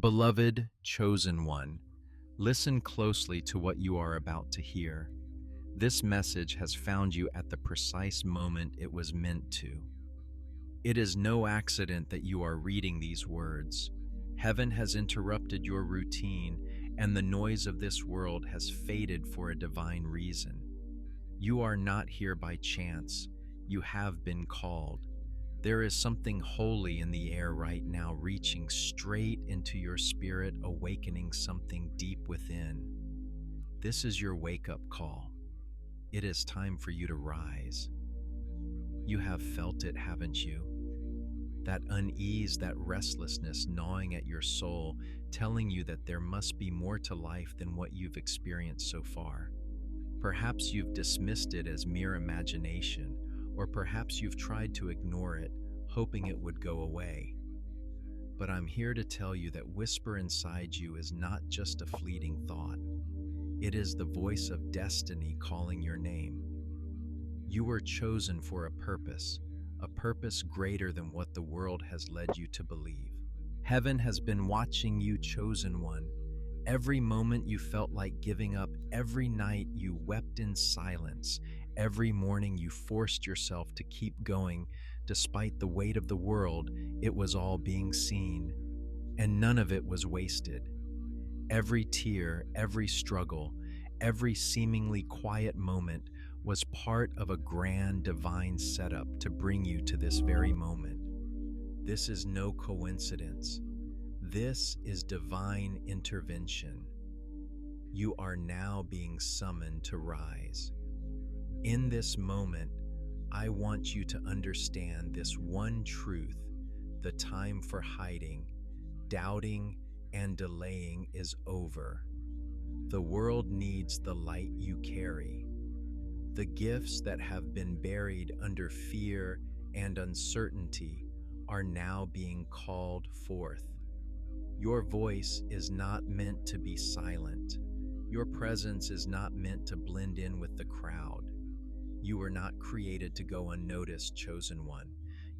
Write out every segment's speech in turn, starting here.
Beloved, chosen one, listen closely to what you are about to hear. This message has found you at the precise moment it was meant to. It is no accident that you are reading these words. Heaven has interrupted your routine, and the noise of this world has faded for a divine reason. You are not here by chance. You have been called. There is something holy in the air right now, reaching straight into your spirit, awakening something deep within. This is your wake-up call. It is time for you to rise. You have felt it, haven't you? That unease, that restlessness gnawing at your soul, telling you that there must be more to life than what you've experienced so far. Perhaps you've dismissed it as mere imagination, or perhaps you've tried to ignore it, hoping it would go away. But I'm here to tell you that whisper inside you is not just a fleeting thought. It is the voice of destiny calling your name. You were chosen for a purpose greater than what the world has led you to believe. Heaven has been watching you, chosen one. Every moment you felt like giving up, every night you wept in silence, every morning you forced yourself to keep going despite the weight of the world, it was all being seen, and none of it was wasted. Every tear, every struggle, every seemingly quiet moment was part of a grand divine setup to bring you to this very moment. This is no coincidence. This is divine intervention. You are now being summoned to rise. In this moment, I want you to understand this one truth: the time for hiding, doubting, and delaying is over. The world needs the light you carry. The gifts that have been buried under fear and uncertainty are now being called forth. Your voice is not meant to be silent. Your presence is not meant to blend in with the crowd. You were not created to go unnoticed, chosen one.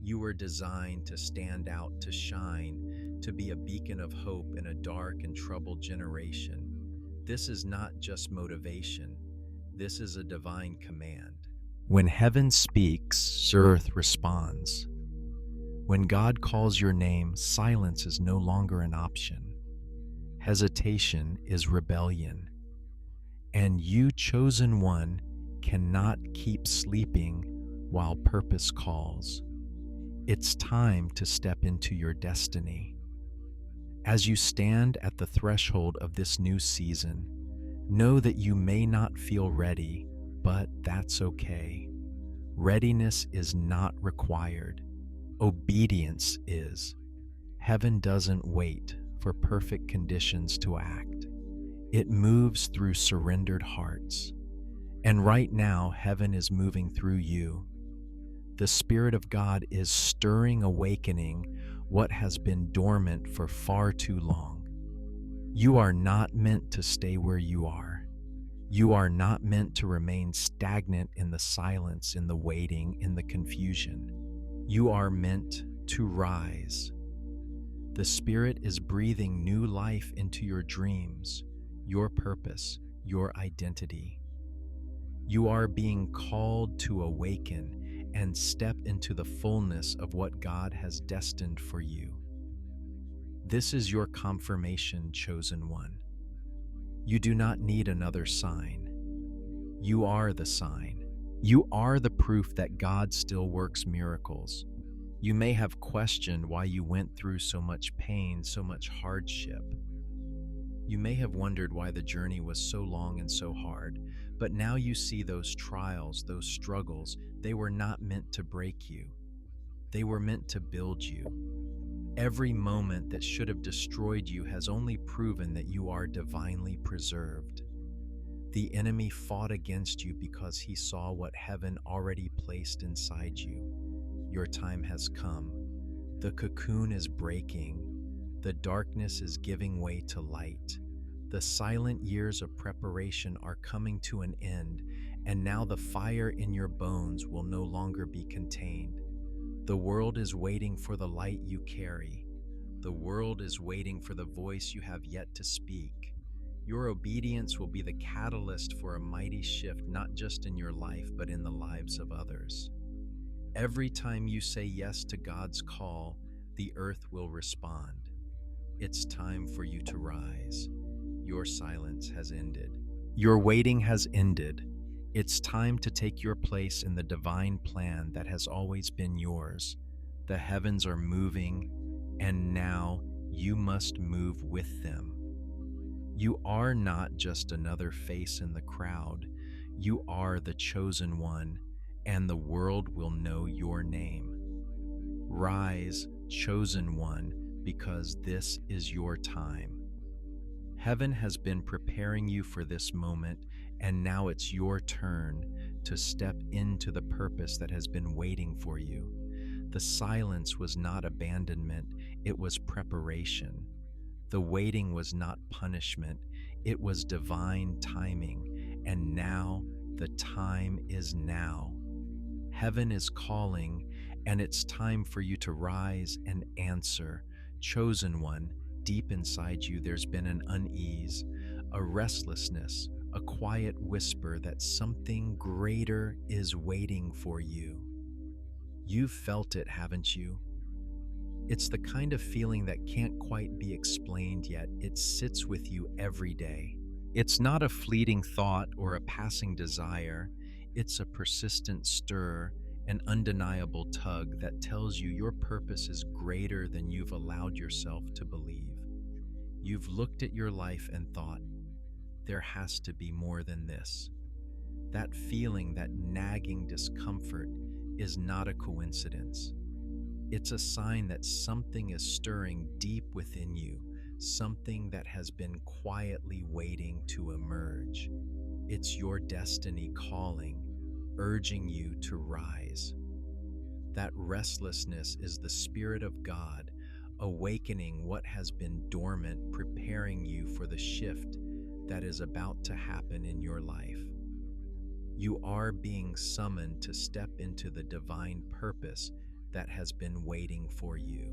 You were designed to stand out, to shine, to be a beacon of hope in a dark and troubled generation. This is not just motivation. This is a divine command. When heaven speaks, earth responds. When God calls your name, silence is no longer an option. Hesitation is rebellion. And you, chosen one, cannot keep sleeping while purpose calls. It's time to step into your destiny. As you stand at the threshold of this new season, know that you may not feel ready, but that's okay. Readiness is not required. Obedience is. Heaven doesn't wait for perfect conditions to act. It moves through surrendered hearts. And right now, heaven is moving through you. The Spirit of God is stirring, awakening what has been dormant for far too long. You are not meant to stay where you are. You are not meant to remain stagnant in the silence, in the waiting, in the confusion. You are meant to rise. The Spirit is breathing new life into your dreams, your purpose, your identity. You are being called to awaken and step into the fullness of what God has destined for you. This is your confirmation, chosen one. You do not need another sign. You are the sign. You are the proof that God still works miracles. You may have questioned why you went through so much pain, so much hardship. You may have wondered why the journey was so long and so hard, but now you see those trials, those struggles, they were not meant to break you. They were meant to build you. Every moment that should have destroyed you has only proven that you are divinely preserved. The enemy fought against you because he saw what heaven already placed inside you. Your time has come. The cocoon is breaking. The darkness is giving way to light. The silent years of preparation are coming to an end, and now the fire in your bones will no longer be contained. The world is waiting for the light you carry. The world is waiting for the voice you have yet to speak. Your obedience will be the catalyst for a mighty shift, not just in your life, but in the lives of others. Every time you say yes to God's call, the earth will respond. It's time for you to rise. Your silence has ended. Your waiting has ended. It's time to take your place in the divine plan that has always been yours. The heavens are moving, and now you must move with them. You are not just another face in the crowd. You are the chosen one, and the world will know your name. Rise, chosen one, because this is your time. Heaven has been preparing you for this moment, and now it's your turn to step into the purpose that has been waiting for you. The silence was not abandonment, it was preparation. The waiting was not punishment, it was divine timing. And now, the time is now. Heaven is calling, and it's time for you to rise and answer. Chosen one, deep inside you, there's been an unease, a restlessness, a quiet whisper that something greater is waiting for you. You've felt it, haven't you? It's the kind of feeling that can't quite be explained yet. It sits with you every day. It's not a fleeting thought or a passing desire. It's a persistent stir, an undeniable tug that tells you your purpose is greater than you've allowed yourself to believe. You've looked at your life and thought, there has to be more than this. That feeling, that nagging discomfort, is not a coincidence. It's a sign that something is stirring deep within you, something that has been quietly waiting to emerge. It's your destiny calling, urging you to rise. That restlessness is the Spirit of God, awakening what has been dormant, preparing you for the shift that is about to happen in your life. You are being summoned to step into the divine purpose that has been waiting for you.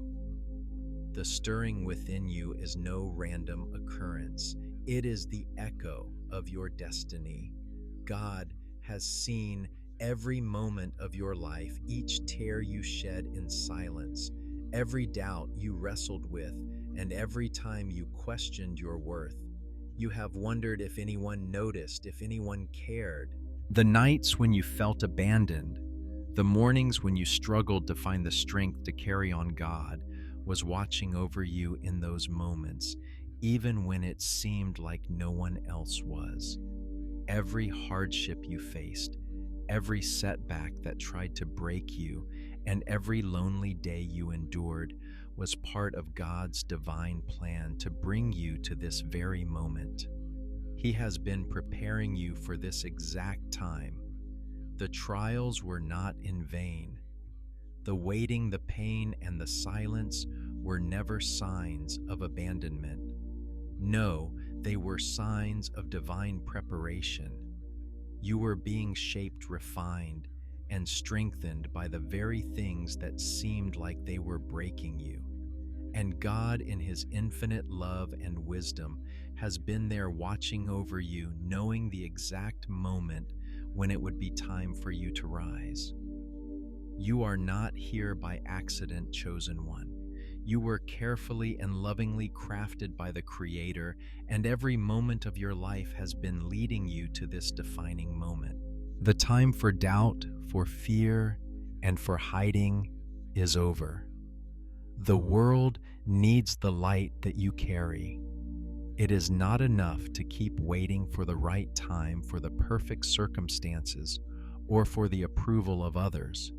The stirring within you is no random occurrence. It is the echo of your destiny. God has seen every moment of your life, each tear you shed in silence, every doubt you wrestled with, and every time you questioned your worth. You have wondered if anyone noticed, if anyone cared. The nights when you felt abandoned, the mornings when you struggled to find the strength to carry on, God was watching over you in those moments, even when it seemed like no one else was. Every hardship you faced, every setback that tried to break you, and every lonely day you endured was part of God's divine plan to bring you to this very moment. He has been preparing you for this exact time. The trials were not in vain. The waiting, the pain, and the silence were never signs of abandonment. No, they were signs of divine preparation. You were being shaped, refined, and strengthened by the very things that seemed like they were breaking you. And God, in His infinite love and wisdom, has been there watching over you, knowing the exact moment when it would be time for you to rise. You are not here by accident, chosen one. You were carefully and lovingly crafted by the Creator, and every moment of your life has been leading you to this defining moment. The time for doubt, for fear, and for hiding is over. The world needs the light that you carry. It is not enough to keep waiting for the right time, for the perfect circumstances, or for the approval of others.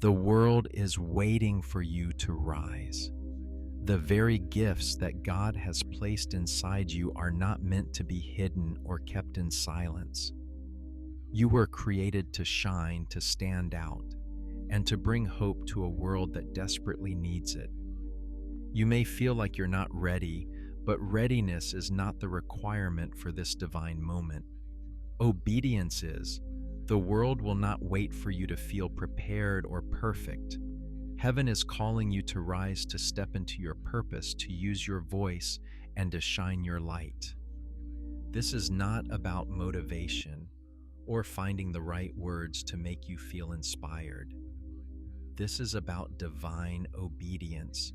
The world is waiting for you to rise. The very gifts that God has placed inside you are not meant to be hidden or kept in silence. You were created to shine, to stand out, and to bring hope to a world that desperately needs it. You may feel like you're not ready, but readiness is not the requirement for this divine moment. Obedience is. The world will not wait for you to feel prepared or perfect. Heaven is calling you to rise, to step into your purpose, to use your voice, and to shine your light. This is not about motivation or finding the right words to make you feel inspired. This is about divine obedience,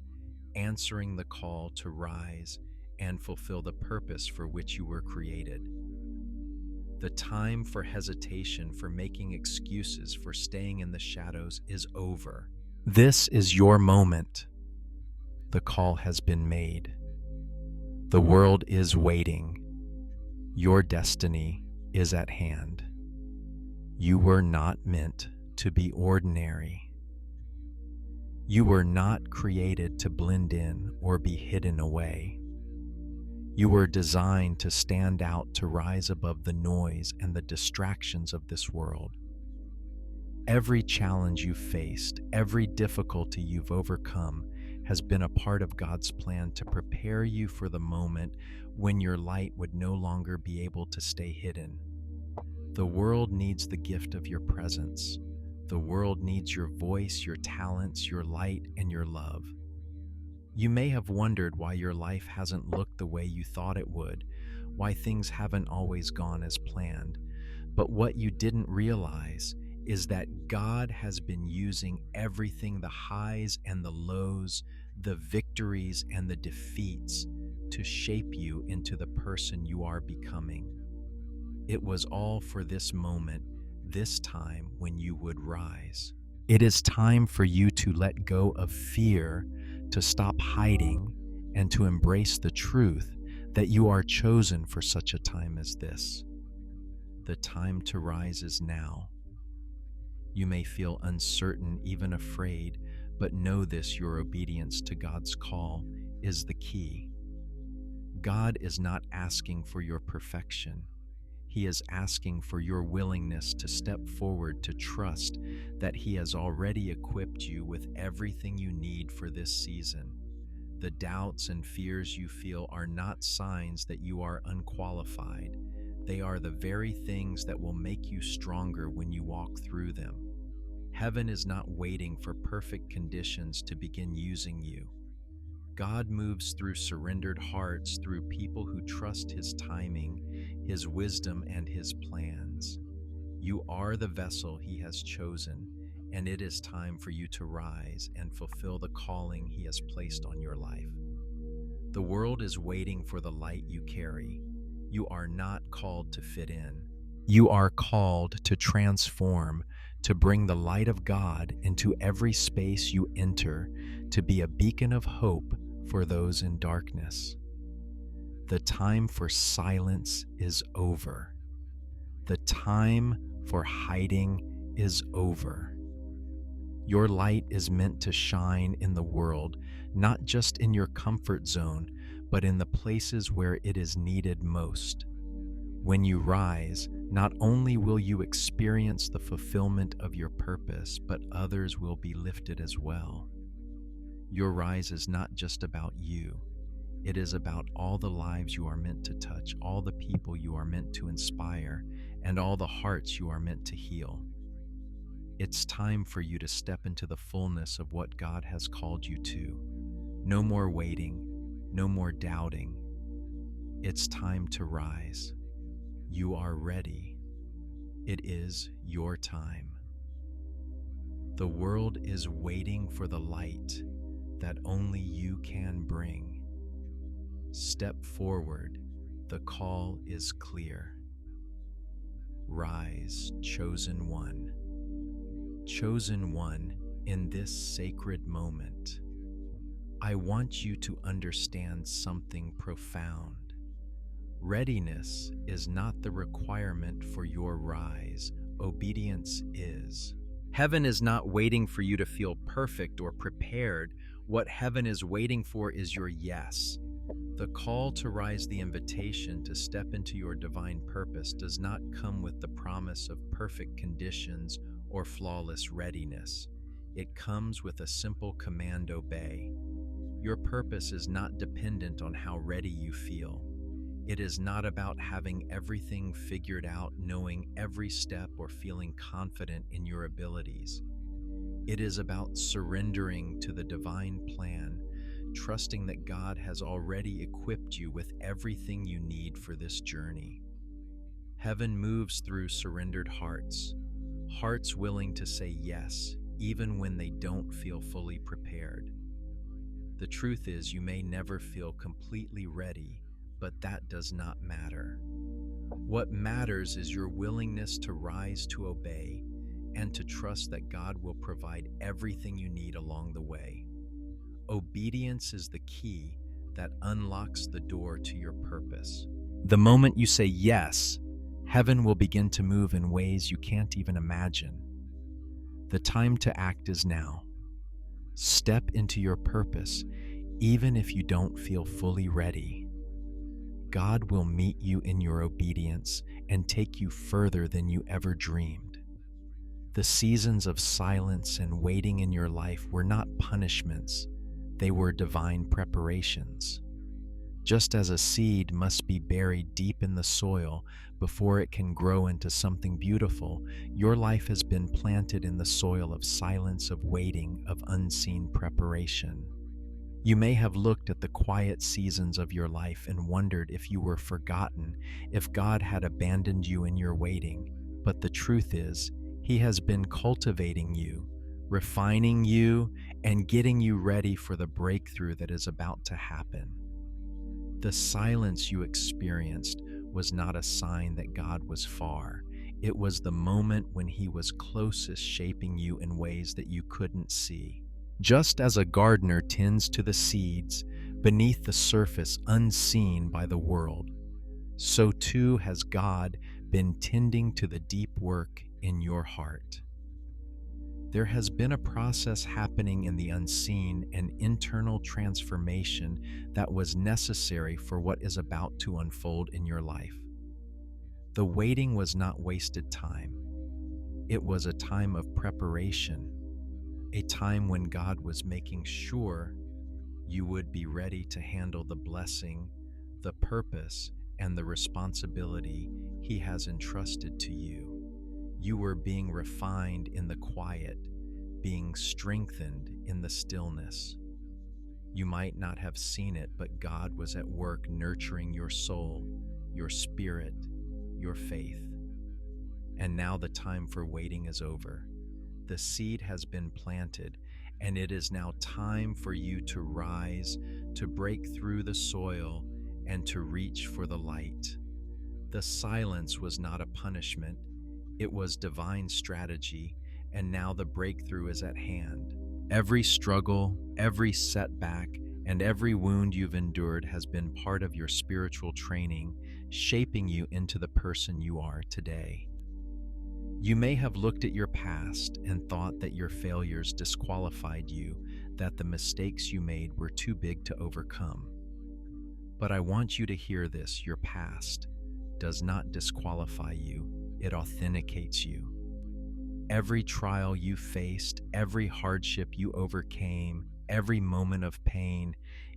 answering the call to rise and fulfill the purpose for which you were created. The time for hesitation, for making excuses, for staying in the shadows is over. This is your moment. The call has been made. The world is waiting. Your destiny is at hand. You were not meant to be ordinary. You were not created to blend in or be hidden away. You were designed to stand out, to rise above the noise and the distractions of this world. Every challenge you've faced, every difficulty you've overcome has been a part of God's plan to prepare you for the moment when your light would no longer be able to stay hidden. The world needs the gift of your presence. The world needs your voice, your talents, your light, and your love. You may have wondered why your life hasn't looked the way you thought it would, why things haven't always gone as planned. But what you didn't realize is that God has been using everything, the highs and the lows, the victories and the defeats, to shape you into the person you are becoming. It was all for this moment, this time when you would rise. It is time for you to let go of fear, to stop hiding, and to embrace the truth that you are chosen for such a time as this. The time to rise is now. You may feel uncertain, even afraid, but know this: your obedience to God's call is the key. God is not asking for your perfection. He is asking for your willingness to step forward, to trust that He has already equipped you with everything you need for this season. The doubts and fears you feel are not signs that you are unqualified. They are the very things that will make you stronger when you walk through them. Heaven is not waiting for perfect conditions to begin using you. God moves through surrendered hearts, through people who trust His timing, His wisdom, and His plans. You are the vessel He has chosen, and it is time for you to rise and fulfill the calling He has placed on your life. The world is waiting for the light you carry. You are not called to fit in. You are called to transform, to bring the light of God into every space you enter, to be a beacon of hope for those in darkness. The time for silence is over. The time for hiding is over. Your light is meant to shine in the world, not just in your comfort zone, but in the places where it is needed most. When you rise, not only will you experience the fulfillment of your purpose, but others will be lifted as well. Your rise is not just about you. It is about all the lives you are meant to touch, all the people you are meant to inspire, and all the hearts you are meant to heal. It's time for you to step into the fullness of what God has called you to. No more waiting, no more doubting. It's time to rise. You are ready. It is your time. The world is waiting for the light that only you can bring. Step forward. The call is clear. Rise, chosen one. Chosen one, in this sacred moment, I want you to understand something profound. Readiness is not the requirement for your rise. Obedience is. Heaven is not waiting for you to feel perfect or prepared. What heaven is waiting for is your yes. The call to rise, the invitation to step into your divine purpose, does not come with the promise of perfect conditions or flawless readiness. It comes with a simple command: obey. Your purpose is not dependent on how ready you feel. It is not about having everything figured out, knowing every step, or feeling confident in your abilities. It is about surrendering to the divine plan, trusting that God has already equipped you with everything you need for this journey. Heaven moves through surrendered hearts, hearts willing to say yes, even when they don't feel fully prepared. The truth is, you may never feel completely ready, but that does not matter. What matters is your willingness to rise to obey and to trust that God will provide everything you need along the way. Obedience is the key that unlocks the door to your purpose. The moment you say yes, heaven will begin to move in ways you can't even imagine. The time to act is now. Step into your purpose, even if you don't feel fully ready. God will meet you in your obedience and take you further than you ever dreamed. The seasons of silence and waiting in your life were not punishments, they were divine preparations. Just as a seed must be buried deep in the soil before it can grow into something beautiful, your life has been planted in the soil of silence, of waiting, of unseen preparation. You may have looked at the quiet seasons of your life and wondered if you were forgotten, if God had abandoned you in your waiting. But the truth is, He has been cultivating you, refining you, and getting you ready for the breakthrough that is about to happen. The silence you experienced was not a sign that God was far. It was the moment when He was closest, shaping you in ways that you couldn't see. Just as a gardener tends to the seeds beneath the surface unseen by the world, so too has God been tending to the deep work in your heart. There has been a process happening in the unseen, an internal transformation that was necessary for what is about to unfold in your life. The waiting was not wasted time. It was a time of preparation, a time when God was making sure you would be ready to handle the blessing, the purpose, and the responsibility He has entrusted to you. You were being refined in the quiet, being strengthened in the stillness. You might not have seen it, but God was at work nurturing your soul, your spirit, your faith. And now the time for waiting is over. The seed has been planted, and it is now time for you to rise, to break through the soil, and to reach for the light. The silence was not a punishment, it was divine strategy, and now the breakthrough is at hand. Every struggle, every setback, and every wound you've endured has been part of your spiritual training, shaping you into the person you are today. You may have looked at your past and thought that your failures disqualified you, that the mistakes you made were too big to overcome. But I want you to hear this: your past does not disqualify you, it authenticates you. Every trial you faced, every hardship you overcame, every moment of pain,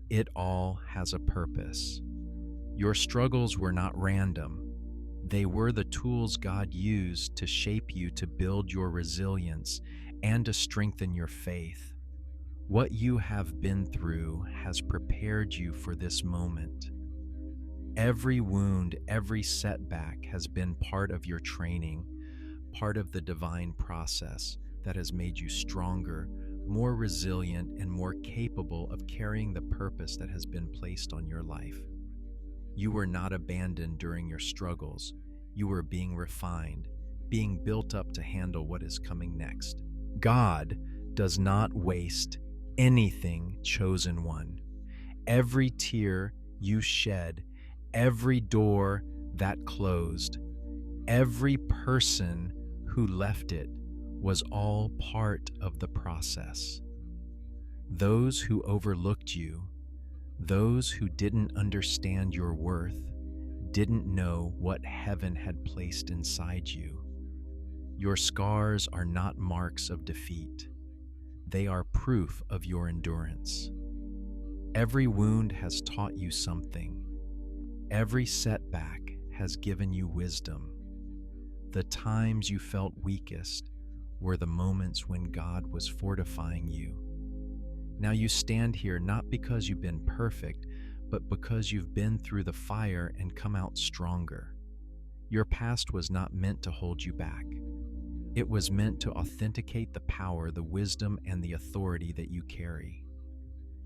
it all has a purpose. Your struggles were not random. They were the tools God used to shape you, to build your resilience, and to strengthen your faith. What you have been through has prepared you for this moment. Every wound, every setback has been part of your training, part of the divine process that has made you stronger, more resilient, and more capable of carrying the purpose that has been placed on your life. You were not abandoned during your struggles. You were being refined, being built up to handle what is coming next. God does not waste anything, chosen one. Every tear you shed, every door that closed, every person who left it was all part of the process. Those who overlooked you, those who didn't understand your worth, didn't know what heaven had placed inside you. Your scars are not marks of defeat. They are proof of your endurance. Every wound has taught you something. Every setback has given you wisdom. The times you felt weakest were the moments when God was fortifying you. Now you stand here not because you've been perfect, but because you've been through the fire and come out stronger. Your past was not meant to hold you back. It was meant to authenticate the power, the wisdom, and the authority that you carry.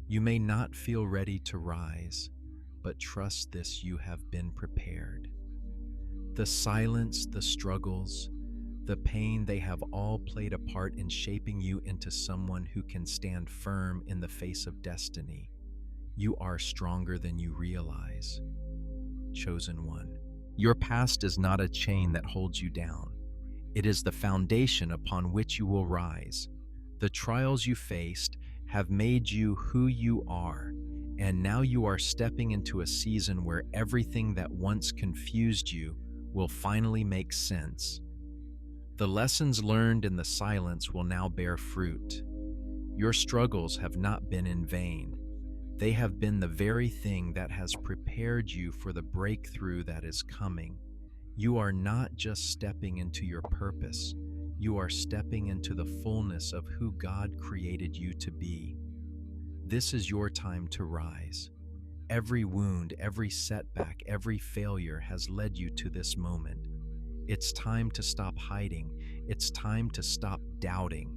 You may not feel ready to rise, but trust this: you have been prepared. The silence, the struggles, the pain, they have all played a part in shaping you into someone who can stand firm in the face of destiny. You are stronger than you realize. Chosen one. Your past is not a chain that holds you down. It is the foundation upon which you will rise. The trials you faced have made you who you are, and now you are stepping into a season where everything that once confused you will finally make sense. The lessons learned in the silence will now bear fruit. Your struggles have not been in vain. They have been the very thing that has prepared you for the breakthrough that is coming. You are not just stepping into your purpose, you are stepping into the fullness of who God created you to be. This is your time to rise. Every wound, every setback, every failure has led you to this moment. It's time to stop hiding. It's time to stop doubting.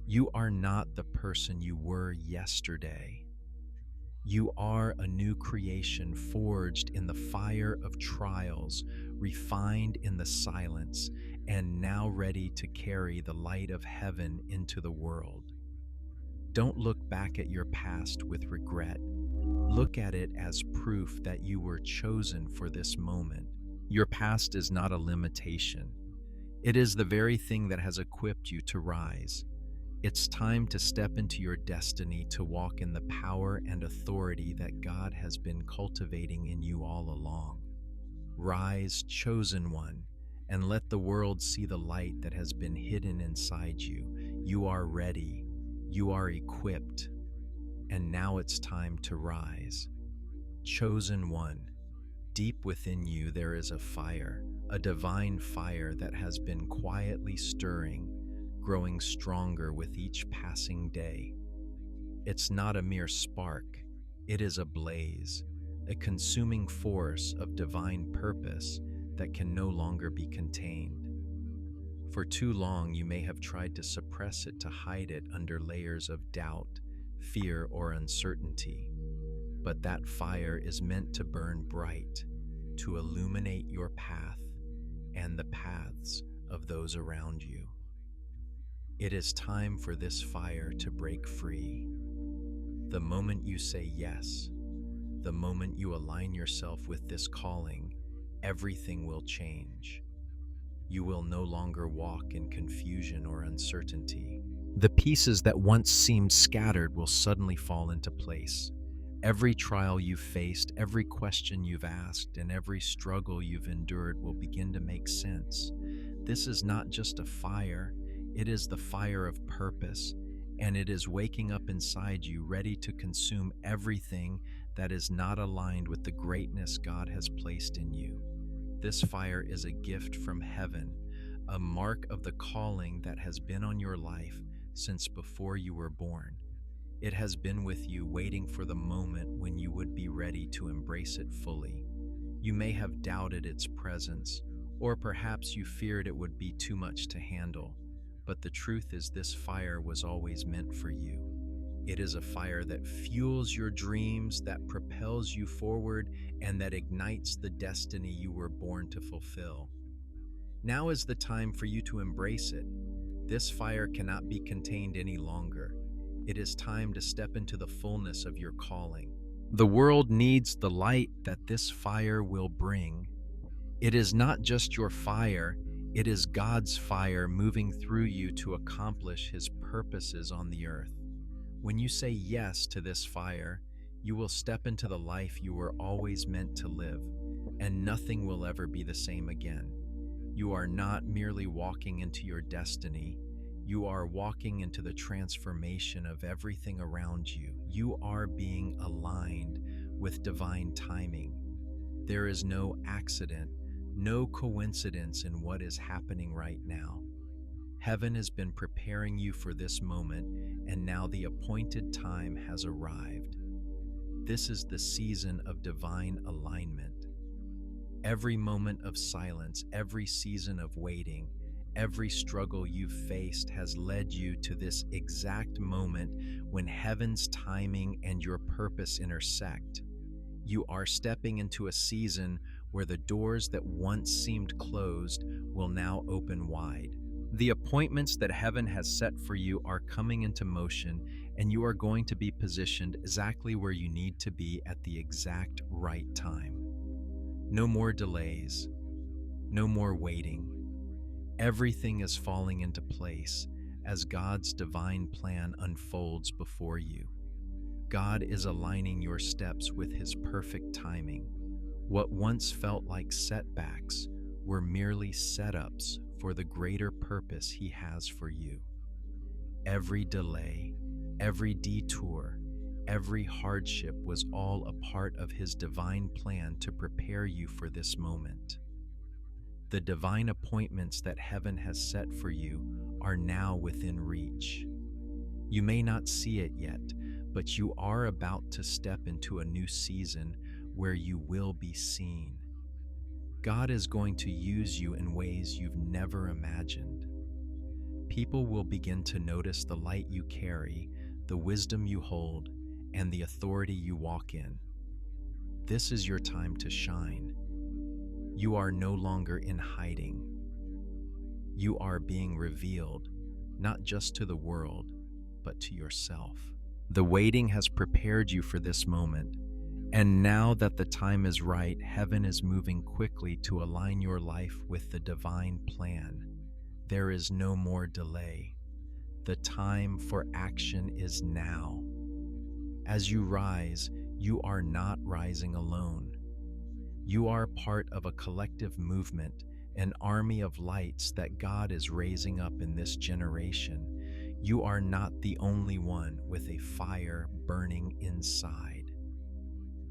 You are not the person you were yesterday. You are a new creation forged in the fire of trials, refined in the silence, and now ready to carry the light of heaven into the world. Don't look back at your past with regret. Look at it as proof that you were chosen for this moment. Your past is not a limitation. It is the very thing that has equipped you to rise. It's time to step into your destiny, to walk in the power and authority that God has been cultivating in you all along. Rise, chosen one, and let the world see the light that has been hidden inside you. You are ready. You are equipped. And now it's time to rise. Chosen one, deep within you there is a fire, a divine fire that has been quietly stirring, growing stronger with each passing day. It's not a mere spark, it is a blaze, a consuming force of divine purpose that can no longer be contained. For too long, you may have tried to suppress it, to hide it under layers of doubt, fear, or uncertainty. But that fire is meant to burn bright, to illuminate your path and the paths of those around you. It is time for this fire to break free. The moment you say yes, the moment you align yourself with this calling, everything will change. You will no longer walk in confusion or uncertainty. The pieces that once seemed scattered will suddenly fall into place. Every trial you've faced, every question you've asked, and every struggle you've endured will begin to make sense. This is not just a fire, it is the fire of purpose, and it is waking up inside you, ready to consume everything that is not aligned with the greatness God has placed in you. This fire is a gift from heaven, a mark of the calling that has been on your life since before you were born. It has been with you, waiting for the moment when you would be ready to embrace it fully. You may have doubted its presence, or perhaps you feared it would be too much to handle, but the truth is this fire was always meant for you. It is a fire that fuels your dreams, that propels you forward, and that ignites the destiny you were born to fulfill. Now is the time for you to embrace it. This fire cannot be contained any longer. It is time to step into the fullness of your calling. The world needs the light that this fire will bring. It is not just your fire, it is God's fire moving through you to accomplish His purposes on the earth. When you say yes to this fire, you will step into the life you were always meant to live, and nothing will ever be the same again. You are not merely walking into your destiny, you are walking into the transformation of everything around you. You are being aligned with divine timing. There is no accident, no coincidence in what is happening right now. Heaven has been preparing you for this moment, and now the appointed time has arrived. This is the season of divine alignment. Every moment of silence, every season of waiting, every struggle you've faced has led you to this exact moment when heaven's timing and your purpose intersect. You are stepping into a season where the doors that once seemed closed will now open wide. The appointments that heaven has set for you are coming into motion, and you are going to be positioned exactly where you need to be at the exact right time. No more delays, no more waiting. Everything is falling into place as God's divine plan unfolds before you. God is aligning your steps with His perfect timing. What once felt like setbacks were merely setups for the greater purpose He has for you. Every delay, every detour, every hardship was all a part of His divine plan to prepare you for this moment. The divine appointments that heaven has set for you are now within reach. You may not see it yet, but you are about to step into a new season where you will be seen. God is going to use you in ways you've never imagined. People will begin to notice the light you carry, the wisdom you hold, and the authority you walk in. This is your time to shine. You are no longer in hiding. You are being revealed, not just to the world, but to yourself. The waiting has prepared you for this moment, and now that the time is right, heaven is moving quickly to align your life with the divine plan. There is no more delay. The time for action is now. As you rise, you are not rising alone. You are part of a collective movement, an army of lights that God is raising up in this generation. You are not the only one with a fire burning inside.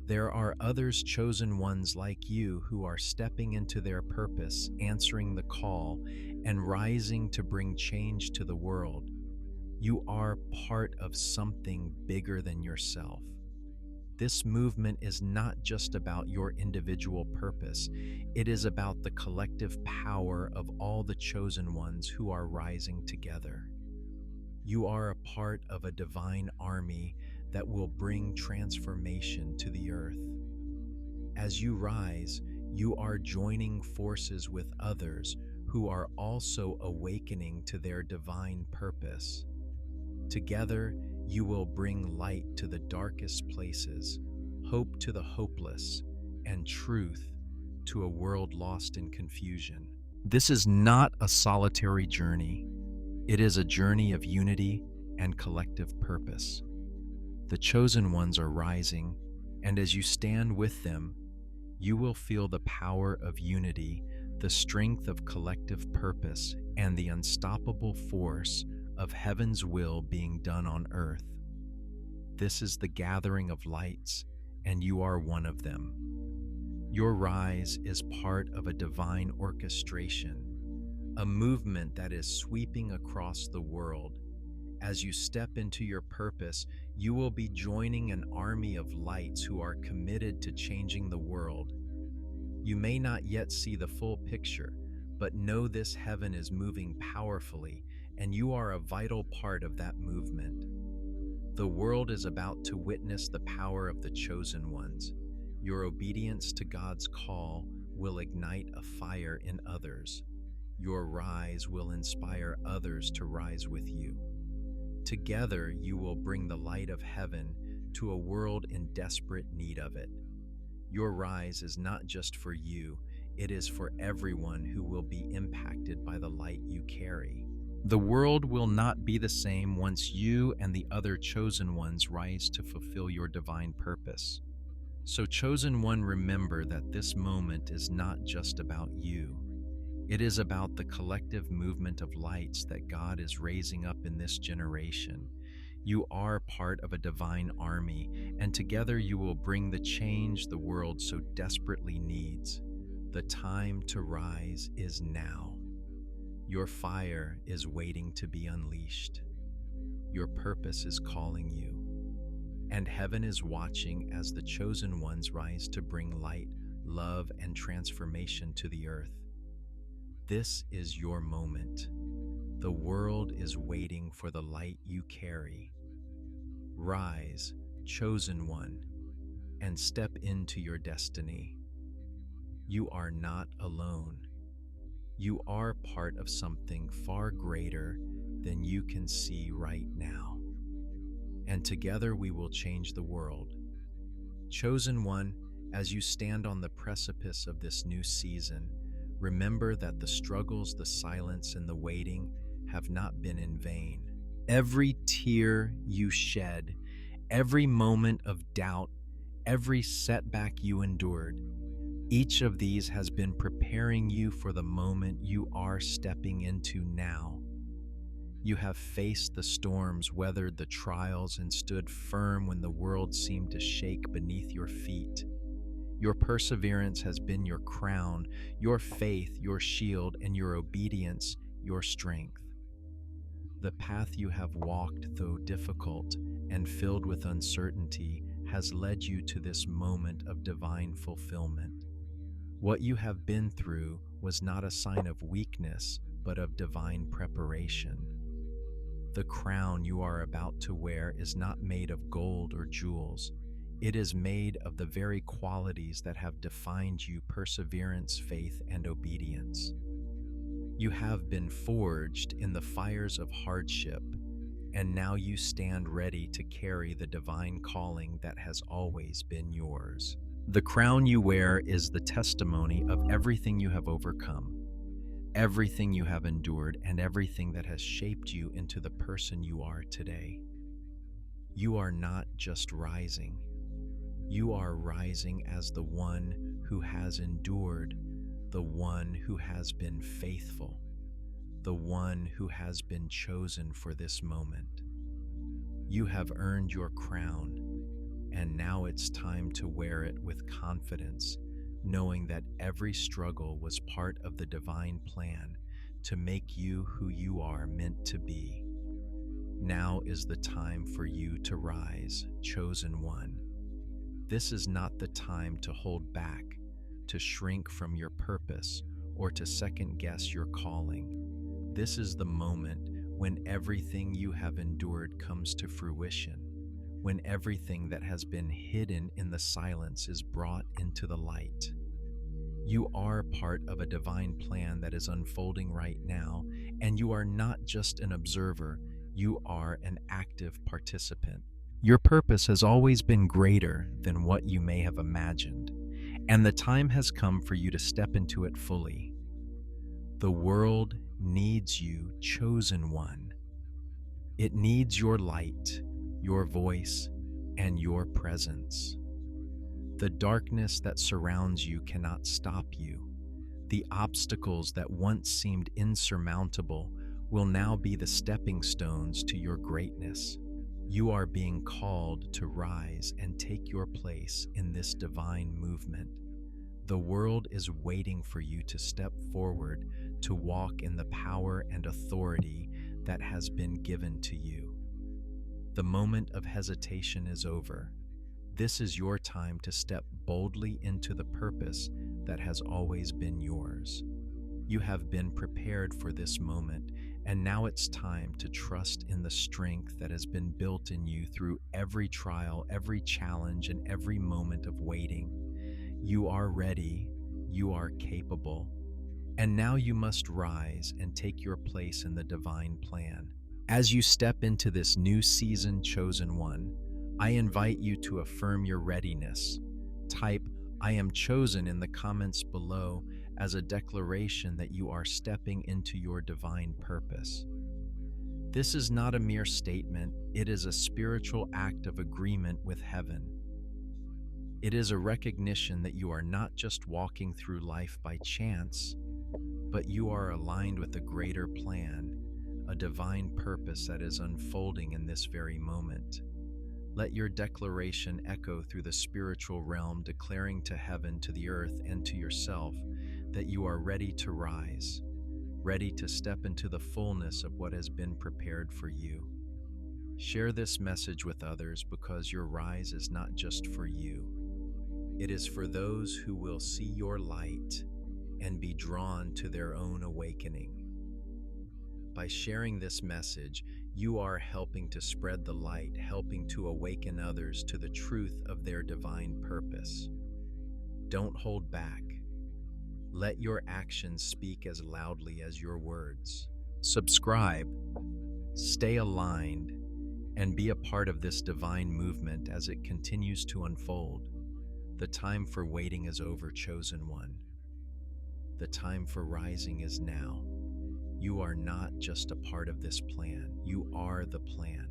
There are others, chosen ones like you, who are stepping into their purpose, answering the call, and rising to bring change to the world. You are part of something bigger than yourself. This movement is not just about your individual purpose. It is about the collective power of all the chosen ones who are rising together. You are a part of a divine army that will bring transformation to the earth. As you rise, you are joining forces with others who are also awakening to their divine purpose. Together, you will bring light to the darkest places, hope to the hopeless, and truth to a world lost in confusion. This is not a solitary journey. It is a journey of unity and collective purpose. The chosen ones are rising, and as you stand with them, you will feel the power of unity, the strength of collective purpose, and the unstoppable force of heaven's will being done on earth. This is the gathering of lights, and you are one of them. Your rise is part of a divine orchestration, a movement that is sweeping across the world. As you step into your purpose, you will be joining an army of lights who are committed to changing the world. You may not yet see the full picture, but know this heaven is moving powerfully, and you are a vital part of that movement. The world is about to witness the power of the chosen ones. Your obedience to God's call will ignite a fire in others. Your rise will inspire others to rise with you. Together, you will bring the light of heaven to a world in desperate need of it. Your rise is not just for you, it is for everyone who will be impacted by the light you carry. The world will not be the same once you and the other chosen ones rise to fulfill your divine purpose. So, chosen one, remember that this moment is not just about you. It is about the collective movement of lights that God is raising up in this generation. You are part of a divine army, and together you will bring the change the world so desperately needs. The time to rise is now. Your fire is waiting to be unleashed. Your purpose is calling you. And heaven is watching as the chosen ones rise to bring light, love, and transformation to the earth. This is your moment. The world is waiting for the light you carry. Rise, chosen one, and step into your destiny. You are not alone. You are part of something far greater than you can see right now. And together we will change the world. Chosen one, as you stand on the precipice of this new season, remember that the struggles, the silence, and the waiting have not been in vain. Every tear you shed, every moment of doubt, every setback you endured, each of these has been preparing you for the moment you are stepping into now. You have faced the storms, weathered the trials, and stood firm when the world seemed to shake beneath your feet. Your perseverance has been your crown, your faith, your shield, and your obedience, your strength. The path you have walked, though difficult and filled with uncertainty, has led you to this moment of divine fulfillment. What you have been through was not a sign of weakness, but of divine preparation. The crown you are about to wear is not made of gold or jewels. It is made of the very qualities that have defined you: perseverance, faith, and obedience. You have been forged in the fires of hardship, and now you stand ready to carry the divine calling that has always been yours. The crown you wear is the testimony of everything you have overcome, everything you have endured, and everything that has shaped you into the person you are today. You are not just rising. You are rising as the one who has endured, the one who has been faithful, the one who has been chosen for this moment. You have earned your crown, and now it's time to wear it with confidence, knowing that every struggle was part of the divine plan to make you who you are meant to be. Now is the time for you to rise, chosen one. This is not the time to hold back, to shrink from your purpose, or to second-guess your calling. This is the moment when everything you have endured comes to fruition, when everything that has been hidden in the silence is brought into the light. You are part of a divine plan that is unfolding right now, and you are not just an observer, you are an active participant. Your purpose has always been greater than what you may have imagined, and the time has come for you to step into it fully. The world needs you, chosen one. It needs your light, your voice, and your presence. The darkness that surrounds you cannot stop you. The obstacles that once seemed insurmountable will now be the stepping stones to your greatness. You are being called to rise and take your place in this divine movement. The world is waiting for you to step forward, to walk in the power and authority that has been given to you. The moment of hesitation is over. This is your time to step boldly into the purpose that has always been yours. You have been prepared for this moment, and now it's time to trust in the strength that has been built in you through every trial, every challenge, and every moment of waiting. You are ready, you are capable, and now you must rise and take your place in the divine plan. As you step into this new season, chosen one, I invite you to affirm your readiness. Type "I am chosen" in the comments below as a declaration that you are stepping into your divine purpose. This is not a mere statement, it is a spiritual act of agreement with heaven. It is a recognition that you are not just walking through life by chance, but you are aligned with a greater plan, a divine purpose that is unfolding in this very moment. Let your declaration echo through the spiritual realm, declaring to heaven, to the earth, and to yourself that you are ready to rise. ready to step into the fullness of what has been prepared for you. Share this message with others because your rise is not just for you. It is for those who will see your light and be drawn to their own awakening. By sharing this message, you are helping to spread the light, helping to awaken others to the truth of their divine purpose. Don't hold back. Let your actions speak as loudly as your words. Subscribe, stay aligned, and be a part of this divine movement as it continues to unfold. The time for waiting is over, chosen one. The time for rising is now. You are not just a part of this plan, you are the plan.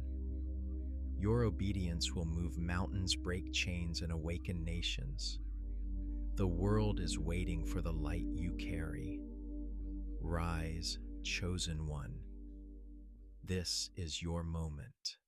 Your obedience will move mountains, break chains, and awaken nations. The world is waiting for the light you carry. Rise, chosen one. This is your moment.